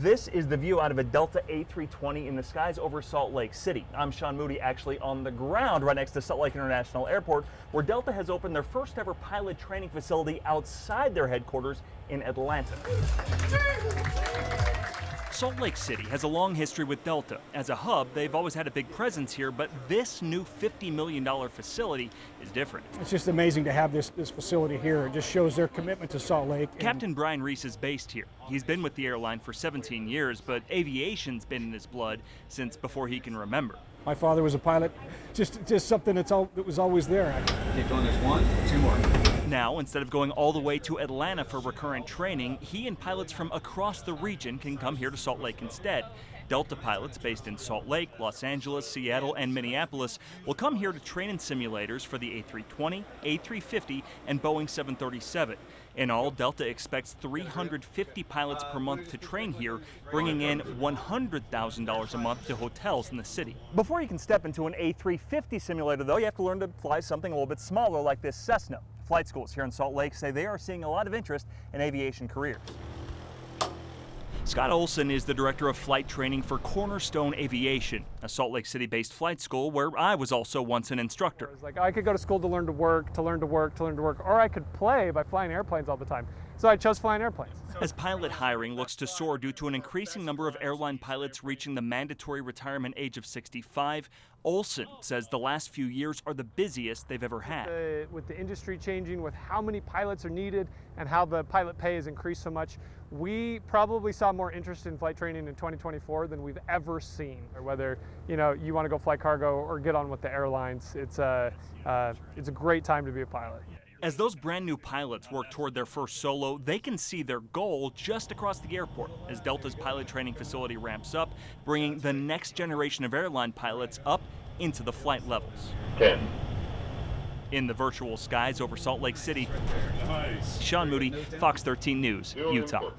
This is the view out of a Delta A320 in the skies over Salt Lake City. I'm Sean Moody, actually on the ground right next to Salt Lake International Airport, where Delta has opened their first ever pilot training facility outside their headquarters in Atlanta. Salt Lake City has a long history with Delta. As a hub, they've always had a big presence here, but this new $50 million facility is different. It's just amazing to have this facility here. It just shows their commitment to Salt Lake. Captain Brian Reese is based here. He's been with the airline for 17 years, but aviation's been in his blood since before he can remember. My father was a pilot, just something that was always there. Keep going, there's one, two more. Now, instead of going all the way to Atlanta for recurrent training, he and pilots from across the region can come here to Salt Lake instead. Delta pilots based in Salt Lake, Los Angeles, Seattle, and Minneapolis will come here to train in simulators for the A320, A350, and Boeing 737. In all, Delta expects 350 pilots per month to train here, bringing in $100,000 a month to hotels in the city. Before you can step into an A350 simulator, though, you have to learn to fly something a little bit smaller like this Cessna. Flight schools here in Salt Lake say they are seeing a lot of interest in aviation careers. Scott Olson is the director of flight training for Cornerstone Aviation, a Salt Lake City-based flight school where I was also once an instructor. It was like I could go to school to learn to work, or I could play by flying airplanes all the time. So I chose flying airplanes. As pilot hiring looks to soar due to an increasing number of airline pilots reaching the mandatory retirement age of 65, Olson says the last few years are the busiest they've ever had. With the industry changing, with how many pilots are needed and how the pilot pay has increased so much, we probably saw more interest in flight training in 2024 than we've ever seen. Or whether you want to go fly cargo or get on with the airlines, it's a great time to be a pilot. As those brand new pilots work toward their first solo, they can see their goal just across the airport as Delta's pilot training facility ramps up, bringing the next generation of airline pilots up into the flight levels. 10. In the virtual skies over Salt Lake City, Sean Moody, Fox 13 News, Utah.